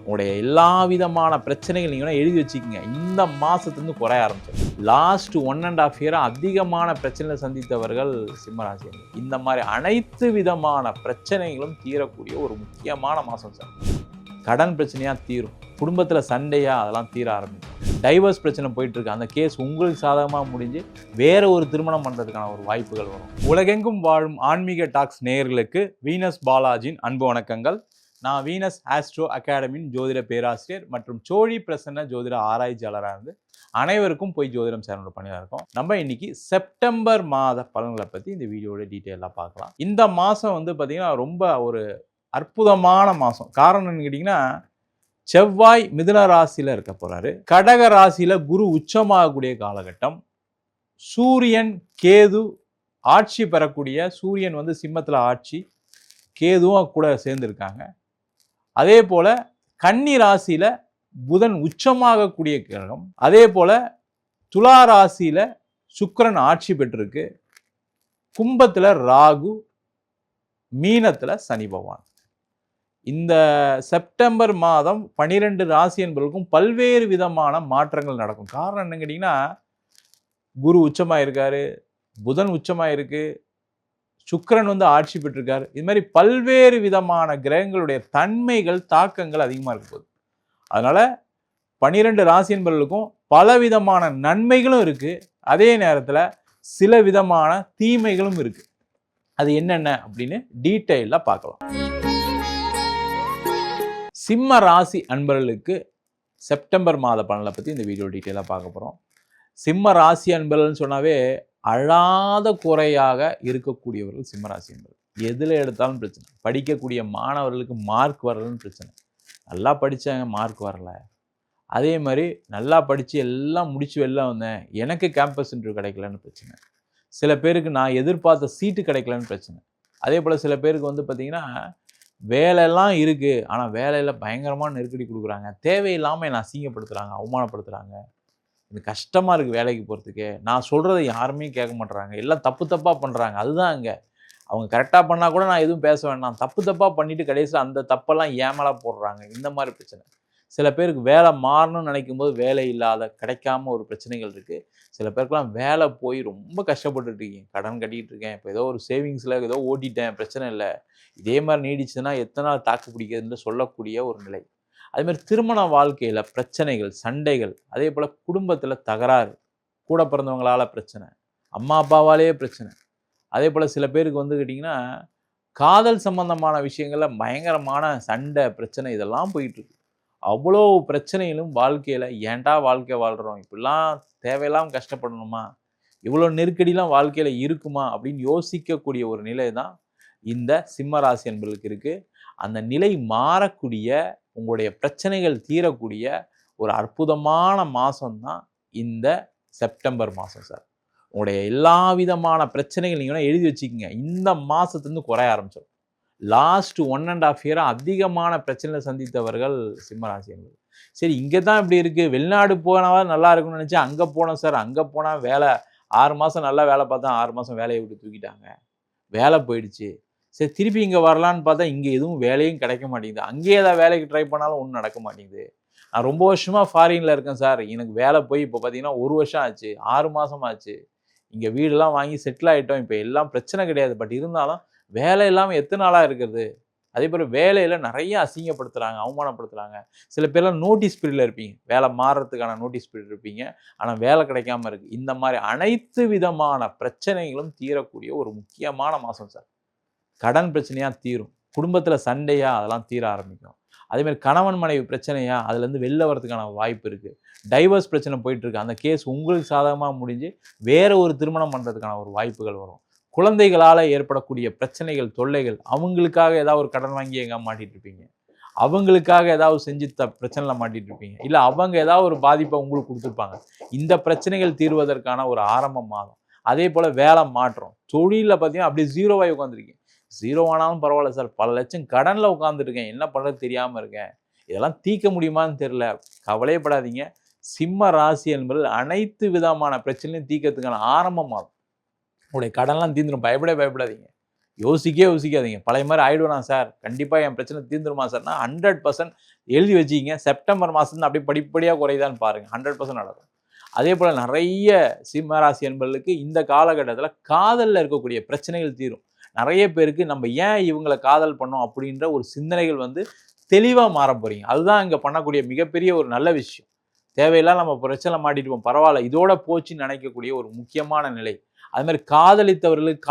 உங்களுடைய எல்லா விதமான பிரச்சனைகள் நீங்கள் எழுதி வச்சுக்கோங்க. இந்த மாதத்துலேருந்து குறைய ஆரம்பிச்சிடும். லாஸ்ட் 1.5 இயர் அதிகமான பிரச்சனைகளை சந்தித்தவர்கள் சிம்மராசி. இந்த மாதிரி அனைத்து விதமான பிரச்சனைகளும் தீரக்கூடிய ஒரு முக்கியமான மாதம் சார். கடன் பிரச்சனையாக தீரும், குடும்பத்தில் சண்டையாக அதெல்லாம் தீர ஆரம்பிக்கும். டைவர்ஸ் பிரச்சனை போயிட்டு இருக்கு, அந்த கேஸ் உங்களுக்கு சாதகமாக முடிஞ்சு வேற ஒரு திருமணம் பண்ணுறதுக்கான ஒரு வாய்ப்புகள் வரும். உலகெங்கும் வாழும் ஆன்மீக டாக்ஸ் நேயர்களுக்கு வீனஸ் பாலாஜியின் அன்பு வணக்கங்கள். நான் வீனஸ் ஆஸ்ட்ரோ அகாடமியின் ஜோதிட பேராசிரியர் மற்றும் சோழி பிரசன்ன ஜோதிட ஆராய்ச்சியாளராக இருந்து அனைவருக்கும் போய் ஜோதிடம் சேனல் பண்ணியாக இருக்கோம். நம்ம இன்னைக்கு செப்டம்பர் மாத பலன்களை பற்றி இந்த வீடியோட டீட்டெயிலாக பார்க்கலாம். இந்த மாதம் வந்து பார்த்திங்கன்னா ரொம்ப ஒரு அற்புதமான மாதம். காரணம்னு கேட்டிங்கன்னா, செவ்வாய் மிதுன ராசியில் இருக்க போகிறாரு, கடக ராசியில் குரு உச்சமாகக்கூடிய காலகட்டம், சூரியன் கேது ஆட்சி பெறக்கூடிய, சூரியன் வந்து சிம்மத்தில் ஆட்சி, கேதுவும் கூட சேர்ந்துருக்காங்க. அதே போல் கன்னி ராசியில் புதன் உச்சமாகக்கூடிய கிரகம், அதே போல் துலா ராசியில் சுக்கிரன் ஆட்சி பெற்றிருக்கு, கும்பத்தில் ராகு, மீனத்தில் சனி பகவான். இந்த செப்டம்பர் மாதம் 12 ராசி என்பவர்களுக்கும் பல்வேறு விதமான மாற்றங்கள் நடக்கும். காரணம் என்னன்னு கேட்டிங்கன்னா, குரு உச்சமாக இருக்காரு, புதன் உச்சமாக இருக்கு, சுக்கிரன் வந்து ஆட்சி பெற்றிருக்காரு. இது மாதிரி பல்வேறு விதமான கிரகங்களுடைய தன்மைகள் தாக்கங்கள் அதிகமாக இருக்க போகுது. அதனால 12 ராசி என்பவர்களுக்கும் பல விதமான நன்மைகளும் இருக்கு, அதே நேரத்தில் சில விதமான தீமைகளும் இருக்கு. அது என்னென்ன அப்படின்னு டீட்டெயிலாக பார்க்கலாம். சிம்ம ராசி அன்பர்களுக்கு செப்டம்பர் மாத பலனை பற்றி இந்த வீடியோ டீட்டெயிலாக பார்க்க போகிறோம். சிம்ம ராசி அன்பர்கள்னு சொன்னாவே அழாத குறையாக இருக்கக்கூடியவர்கள் சிம்மராசி அன்பர்கள். எதில் எடுத்தாலும் பிரச்சனை. படிக்கக்கூடிய மாணவர்களுக்கு மார்க் வரலன்னு பிரச்சனை. நல்லா படித்தாங்க, மார்க் வரல. அதே மாதிரி நல்லா படித்து எல்லாம் முடித்து வெளில வந்தேன், எனக்கு கேம்பஸ் இன்டர்வியூ கிடைக்கலன்னு பிரச்சனை. சில பேருக்கு நான் எதிர்பார்த்த சீட்டு கிடைக்கலன்னு பிரச்சனை. அதே போல் சில பேருக்கு வந்து பார்த்திங்கன்னா, வேலையெல்லாம் இருக்குது, ஆனால் வேலையில் பயங்கரமான நெருக்கடி கொடுக்குறாங்க, தேவையில்லாமல் என்னை அசிங்கப்படுத்துகிறாங்க, அவமானப்படுத்துகிறாங்க, எனக்கு கஷ்டமாக இருக்குது வேலைக்கு போகிறதுக்கே, நான் சொல்கிறத யாருமே கேட்க மாட்டுறாங்க, எல்லாம் தப்பு தப்பாக பண்ணுறாங்க. அதுதான் அங்கே அவங்க கரெக்டாக பண்ணால் கூட நான் எதுவும் பேச வேண்டாம், தப்பு தப்பாக பண்ணிவிட்டு கடைசியில் அந்த தப்பெல்லாம் ஏமலா போடுறாங்க. இந்த மாதிரி பிரச்சனை. சில பேருக்கு வேலை மாறணும்னு நினைக்கும் போது வேலை இல்லாத கிடைக்காம ஒரு பிரச்சனைகள் இருக்குது. சில பேருக்குலாம் வேலை போய் ரொம்ப கஷ்டப்பட்டுட்டு இருக்கீங்க, கடன் கட்டிகிட்டு இருக்கேன், இப்போ ஏதோ ஒரு சேவிங்ஸில் ஏதோ ஓட்டிட்டேன், பிரச்சனை இல்லை, இதே மாதிரி நீடிச்சுன்னா எத்தனை நாள் தாக்கு பிடிக்கிறதுன்னு சொல்லக்கூடிய ஒரு நிலை. அதேமாதிரி திருமண வாழ்க்கையில் பிரச்சனைகள், சண்டைகள், அதே போல் குடும்பத்தில் தகராறு, கூட பிறந்தவங்களால் பிரச்சனை, அம்மா அப்பாவாலேயே பிரச்சனை. அதே போல் சில பேருக்கு வந்து கேட்டிங்கன்னா, காதல் சம்பந்தமான விஷயங்களில் பயங்கரமான சண்டை, பிரச்சனை, இதெல்லாம் போயிட்டுருக்கு. அவ்வளோ பிரச்சனைகளும் வாழ்க்கையில் ஏன்டா வாழ்க்கை வாழ்கிறோம், இப்படிலாம் தேவையில்லாமல் கஷ்டப்படணுமா, இவ்வளோ நெருக்கடிலாம் வாழ்க்கையில் இருக்குமா அப்படின்னு யோசிக்கக்கூடிய ஒரு நிலை தான் இந்த சிம்ம ராசி என்பவர்களுக்கு இருக்குது. அந்த நிலை மாறக்கூடிய, உங்களுடைய பிரச்சனைகள் தீரக்கூடிய ஒரு அற்புதமான மாதம்தான் இந்த செப்டம்பர் மாதம் சார். உங்களுடைய எல்லா விதமான பிரச்சனைகள் நீங்கள் எழுதி வச்சுக்கோங்க. இந்த மாதத்துலேருந்து குறைய ஆரம்பிச்சிடும். லாஸ்ட் 1.5 இயர் அதிகமான பிரச்சனைகளை சந்தித்தவர்கள் சிம்மராசி என்பது. சரி, இங்கே தான் இப்படி இருக்குது, வெளிநாடு போனால் நல்லா இருக்கும்னு நினச்சா அங்கே போனோம் சார், அங்கே போனால் வேலை 6 மாதம் நல்லா வேலை பார்த்தா 6 மாதம் வேலையை விட்டு தூக்கிட்டாங்க, வேலை போயிடுச்சு. சரி, திருப்பி இங்கே வரலான்னு பார்த்தா இங்கே எதுவும் வேலையும் கிடைக்க மாட்டேங்குது, அங்கேயே ஏதாவது வேலைக்கு ட்ரை பண்ணாலும் ஒன்றும் நடக்க மாட்டேங்குது. நான் ரொம்ப வருஷமாக ஃபாரினில் இருக்கேன் சார், எனக்கு வேலை போய் இப்போ பார்த்தீங்கன்னா 1 வருஷம் ஆச்சு, 6 மாதம் ஆச்சு, இங்கே வீடெல்லாம் வாங்கி செட்டில் ஆகிட்டோம், இப்போ எல்லாம் பிரச்சனை கிடையாது, பட் இருந்தாலும் வேலை இல்லாமல் எத்தனை நாளாக இருக்கிறது. அதே போல் வேலையில் நிறைய அசிங்கப்படுத்துகிறாங்க, அவமானப்படுத்துகிறாங்க. சில பேர்லாம் நோட்டீஸ் பீரியடில் இருப்பீங்க, வேலை மாறுறதுக்கான நோட்டீஸ் பீரியட் இருப்பீங்க, ஆனால் வேலை கிடைக்காம இருக்குது. இந்த மாதிரி அனைத்து விதமான பிரச்சனைகளும் தீரக்கூடிய ஒரு முக்கியமான மாதம் சார். கடன் பிரச்சனையாக தீரும், குடும்பத்தில் சண்டையாக அதெல்லாம் தீர ஆரம்பிக்கும். அதேமாதிரி கணவன் மனைவி பிரச்சனையாக அதுலேருந்து வெளில வரதுக்கான வாய்ப்பு இருக்குது. டைவர்ஸ் பிரச்சனை போயிட்டுருக்கு, அந்த கேஸ் உங்களுக்கு சாதகமாக முடிஞ்சு வேற ஒரு திருமணம் பண்ணுறதுக்கான ஒரு வாய்ப்புகள் வரும். குழந்தைகளால் ஏற்படக்கூடிய பிரச்சனைகள், தொல்லைகள், அவங்களுக்காக ஏதாவது ஒரு கடன் வாங்கி எங்கே மாட்டிகிட்டு இருப்பீங்க, அவங்களுக்காக ஏதாவது செஞ்சு பிரச்சனையில் மாட்டிகிட்டு இருப்பீங்க, இல்லை அவங்க ஏதாவது ஒரு பாதிப்பை உங்களுக்கு கொடுத்துருப்பாங்க. இந்த பிரச்சனைகள் தீர்வதற்கான ஒரு ஆரம்ப மாதம். அதே போல் வேலை மாற்றம், தொழிலில் பார்த்தீங்கன்னா அப்படியே ஜீரோவாகி உட்காந்துருக்கீங்க. ஜீரோ ஆனாலும் பரவாயில்ல சார், பல லட்சம் கடனில் உட்காந்துருக்கேன், என்ன பண்ணுறது தெரியாமல் இருக்கேன், இதெல்லாம் தீர்க்க முடியுமான்னு தெரியல. கவலையப்படாதீங்க, சிம்ம ராசி என்பது அனைத்து விதமான பிரச்சனையும் தீர்க்கறதுக்கான ஆரம்ப மாதம். உங்களுடைய கடன்லாம் தீர்ந்துடும், பயப்படாதீங்க. யோசிக்காதீங்க. பழைய மாதிரி ஆயிடுவேனா சார், கண்டிப்பா என் பிரச்சனை தீர்ந்துருமா சார்னா 100% எழுதி வச்சுக்கிங்க. செப்டம்பர் மாசத்துல அப்படியே படிப்படியா குறையுதான்னு பாருங்க. 100% நடக்கும். அதே போல நெறைய சிம்ம ராசி அன்பர்களுக்கு இந்த காலகட்டத்தில காதல்ல இருக்கக்கூடிய பிரச்சனைகள் தீரும். நெறைய பேருக்கு நம்ம ஏன் இவங்கள காதல் பண்ணோம் அப்படின்ற ஒரு சிந்தனைகள் வந்து தெளிவா மாறப் போறீங்க. அதுதான் இங்க பண்ணக்கூடிய மிகப்பெரிய ஒரு நல்ல விஷயம். தேவையில்லாம நம்ம பிரச்சனைல மாட்டிட்டுருப்போம். பரவால்ல இதோட போச்சுன்னு நெனைக்கக்கூடிய ஒரு முக்கியமான நிலை. அது மாரி காதலித்தவர்களுக்கு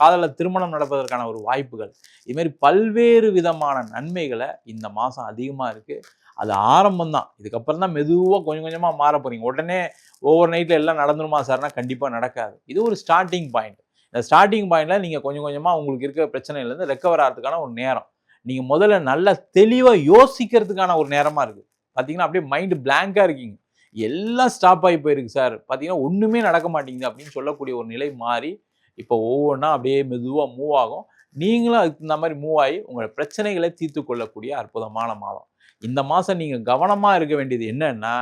காதல்ல திருமணம் நடப்பதற்கான ஒரு வாய்ப்புகள். இது மாரி பல்வேறு விதமான நன்மைகள இந்த மாசம் அதிகமா இருக்கு. அது ஆரம்பம் தான். இதுக்கப்புறம் தான் மெதுவா கொஞ்சம் கொஞ்சமா மாறப் போறீங்க. உடனே ஓவர் நைட்ல எல்லாம் நடந்துருமா சார்னா கண்டிப்பா நடக்காது. இது ஒரு ஸ்டார்ட்டிங் பாயிண்ட். இந்த ஸ்டார்ட்டிங் பாயிண்ட்ல நீங்க கொஞ்சம் கொஞ்சமா உங்களுக்கு இருக்கிற பிரச்சனையிலருந்து ரெக்கவர் ஆகுறதுக்கான ஒரு நேரம். நீங்க முதல்ல நல்லா தெளிவா யோசிக்கிறதுக்கான ஒரு நேரமா இருக்கு. பார்த்தீங்கன்னா, அப்படியே மைண்ட் பிளாங்க்கா இருக்கீங்க. எல்லாம் ஸ்டாப் ஆகி போயிருக்கு சார். பார்த்தீங்கன்னா, ஒண்ணுமே நடக்க மாட்டேங்குது அப்படின்னு சொல்லக்கூடிய ஒரு நிலை மாறி, இப்போ ஒவ்வொன்னா அப்படியே மெதுவா மூவ் ஆகும். நீங்களும் அதுக்கு தகுந்த மாரி மூவ் ஆயி, உங்களோட பிரச்சனைகளை தீர்த்துக் கொள்ளக்கூடிய அற்புதமான மாதம். இந்த மாசம் நீங்க கவனமா இருக்க வேண்டியது என்னன்னா,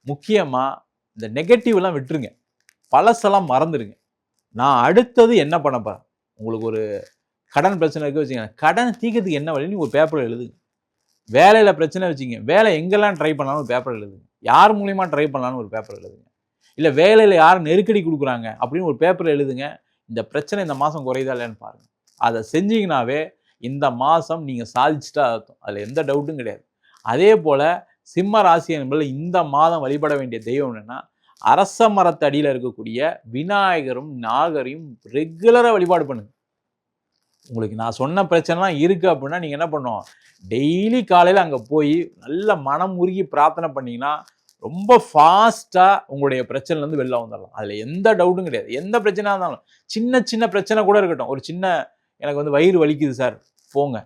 முக்கியமா இந்த நெகட்டிவ்லாம் விட்டுருங்க. பழசெல்லாம் மறந்துருங்க. நான் அடுத்தது என்ன பண்ண போறேன்? உங்களுக்கு ஒரு கடன் பிரச்சனை இருக்கு வச்சுக்கங்க. கடன தீர்க்கிறதுக்கு என்ன வழின்னு ஒரு பேப்பர்ல எழுதுங்க. வேலையில பிரச்சனை வச்சுக்கங்க. வேலை எங்கெல்லாம் ட்ரை பண்ணலாம்னு ஒரு பேப்பர் எழுதுங்க. யார் மூலியமா ட்ரை பண்ணலாம்னு ஒரு பேப்பர் எழுதுங்க. இல்ல வேலையில யார் நெருக்கடி குடுக்குறாங்க அப்படின்னு ஒரு பேப்பர்ல எழுதுங்க. இந்த பிரச்சனை இந்த மாசம் குறையுதா இல்லையான்னு பாருங்க. அத செஞ்சீங்கனாவே இந்த மாசம் நீங்க சாதிச்சுட்டா அர்த்தம். அதுல எந்த டவுட்டும் கிடையாது. அதே போல சிம்ம ராசி என்பது இந்த மாதம் வழிபட வேண்டிய தெய்வம் என்னன்னா, அரச மரத்தடியில இருக்கக்கூடிய விநாயகரும், நாகரையும் ரெகுலரா வழிபாடு பண்ணுங்க. உங்களுக்கு நான் சொன்ன பிரச்சனைலாம் இருக்கு அப்படின்னா, நீங்க என்ன பண்ணணும்? டெய்லி காலையில அங்க போயி, நல்ல மனம் உருகி பிரார்த்தனை பண்ணீங்கன்னா, ரொம்ப ஃபாஸ்ட்டா உங்களுடைய பிரச்சனையிலருந்து வெளில வந்துரலாம். அதுல எந்த டவுட்டும் கிடையாது. எந்த பிரச்சனையா இருந்தாலும், சின்ன சின்ன பிரச்சனை கூட இருக்கட்டும். ஒரு சின்ன எனக்கு வந்து வயிறு வலிக்குது சார், போங்க.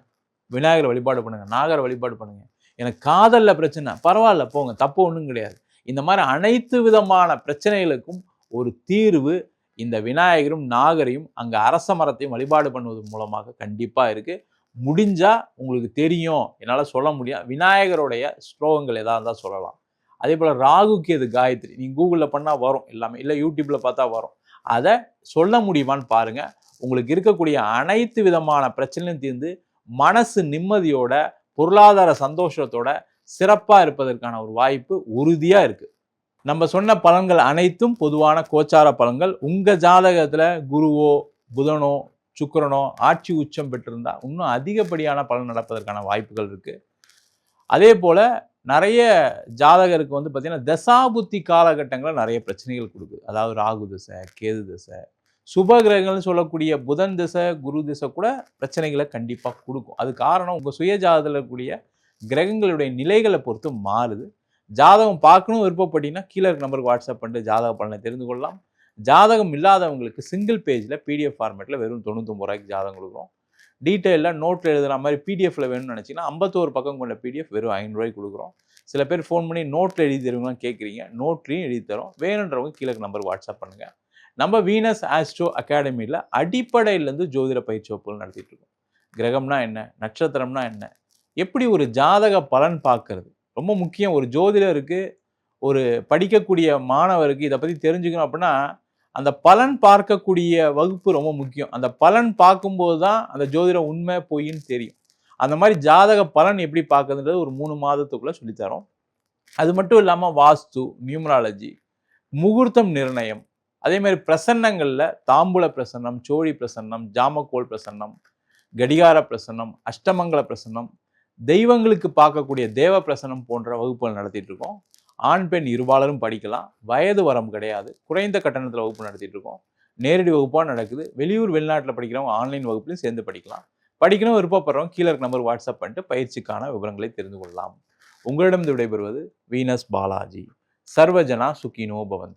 விநாயகர வழிபாடு பண்ணுங்க. நாகர வழிபாடு பண்ணுங்க. எனக்கு காதல்ல பிரச்சனை, பரவால்ல போங்க. தப்பு ஒண்ணும் கிடையாது. இந்த மாரி அனைத்து விதமான பிரச்சனைகளுக்கும் ஒரு தீர்வு இந்த விநாயகரும், நாகரையும், அங்க அரச மரத்தையும் வழிபாடு பண்ணுவது மூலமாக கண்டிப்பா இருக்கு. முடிஞ்சா உங்களுக்கு தெரியும், என்னால சொல்ல முடியும். விநாயகருடைய ஸ்லோகங்கள் எதா இருந்தா சொல்லலாம். அதேபோல ராகு கேது காயத்ரி நீங்க கூகுள்ல பண்ணா வரும் எல்லாமே. இல்ல யூடியூப்ல பார்த்தா வரும். அத சொல்ல முடியுமான்னு பாருங்க. உங்களுக்கு இருக்கக்கூடிய அனைத்து விதமான பிரச்சனையும் தீர்ந்து, மனசு நிம்மதியோட, பொருளாதார சந்தோஷத்தோட சிறப்பா இருப்பதற்கான ஒரு வாய்ப்பு உறுதியா இருக்கு. நம்ம சொன்ன பலன்கள் அனைத்தும் பொதுவான கோச்சார பலன்கள். உங்க ஜாதகத்துல குருவோ, புதனோ, சுக்கிரனோ ஆட்சி உச்சம் பெற்றிருந்தா இன்னும் அதிகப்படியான பலன் நடப்பதற்கான வாய்ப்புகள் இருக்கு. அதே போல நெறைய ஜாதகருக்கு வந்து பார்த்தீங்கன்னா, தசாபுத்தி காலகட்டங்கள்ல நெறைய பிரச்சனைகள் குடுக்குது. அதாவது ராகு திசை, கேது திசை, சுப கிரகங்கள்னு சொல்லக்கூடிய புதன் திசை, குரு திசை கூட பிரச்சனைகள கண்டிப்பா குடுக்கும். அது காரணம் உங்க சுய ஜாதகத்துல இருக்கக்கூடிய கிரகங்களுடைய நிலைகள பொறுத்து மாறுது. ஜாதகம் பார்க்கணும் விருப்பப்பட்டீங்கன்னா, கீழ இருக்க நம்பருக்கு வாட்ஸ்அப் பண்ணிட்டு ஜாதக பலனை தெரிந்து கொள்ளலாம். ஜாதகம் இல்லாதவங்களுக்கு சிங்கிள் பேஜ்ல பிடிஎஃப் ஃபார்மேட்ல வெறும் ரூ. 95 ஜாதகம் குடுக்குறோம். டீட்டெயிலா நோட்ல எழுதுற மாரி பிடிஎஃப்ல வேணும்னு நினைச்சீங்கன்னா, 51 பக்கம் கொண்ட பிடிஎஃப் வெறும் ரூ. 500 குடுக்குறோம். சில பேர் ஃபோன் பண்ணி நோட்ல எழுதி தருவீங்களான்னு கேட்குறீங்க. நோட்லயும் எழுதி தரோம். வேணுன்றவங்க கீழ இருக்க நம்பருக்கு வாட்ஸ்அப் பண்ணுங்க. நம்ம வீனஸ் ஆஸ்ட்ரோ அகாடமில அடிப்படையிலேருந்து ஜோதிட பயிற்சி வகுப்புகள் நடத்திட்டு இருக்கோம். கிரகம்னா என்ன? நட்சத்திரம்னா என்ன? எப்படி ஒரு ஜாதக பலன் பார்க்கறது? ரொம்ப முக்கியம். ஒரு ஜோதிடருக்கு, ஒரு படிக்கக்கூடிய மாணவருக்கு இத பத்தி தெரிஞ்சுக்கணும் அப்படின்னா, அந்த பலன் பார்க்கக்கூடிய வகுப்பு ரொம்ப முக்கியம். அந்த பலன் பார்க்கும்போது தான் அந்த ஜோதிடம் உண்மை, பொய்ன்னு தெரியும். அந்த மாரி ஜாதக பலன் எப்படி பார்க்கறதுன்றது ஒரு 3 மாதத்துக்குள்ள சொல்லித் தரோம். அது மட்டும் இல்லாம வாஸ்து, நியூமராலஜி, முகூர்த்தம் நிர்ணயம், அதே மாரி பிரசன்னங்கள்ல தாம்பூல பிரசன்னம், சோழி பிரசன்னம், ஜாமக்கோல் பிரசன்னம், கடிகார பிரசன்னம், அஷ்டமங்கல பிரசன்னம், தெய்வங்களுக்கு பார்க்கக்கூடிய தேவ பிரசனம் போன்ற வகுப்புகள் நடத்திட்டு இருக்கோம். ஆண், பெண் இருபாலரும் படிக்கலாம். வயது வரம்பு கிடையாது. குறைந்த கட்டணத்துல வகுப்பு நடத்திட்டு இருக்கோம். நேரடி வகுப்பா நடக்குது. வெளியூர், வெளிநாட்டுல படிக்கிறவங்க ஆன்லைன் வகுப்புலயும் சேர்ந்து படிக்கலாம். படிக்கணும் விருப்பப்படுறவங்க கீழ இருக்க நம்பருக்கு வாட்ஸ்அப் பண்ணிட்டு பயிற்சிக்கான விவரங்களை தெரிந்து கொள்ளலாம். உங்களிடம் விடைபெறுவது வீனஸ் பாலாஜி. சர்வஜனா சுகினோ பவந்து.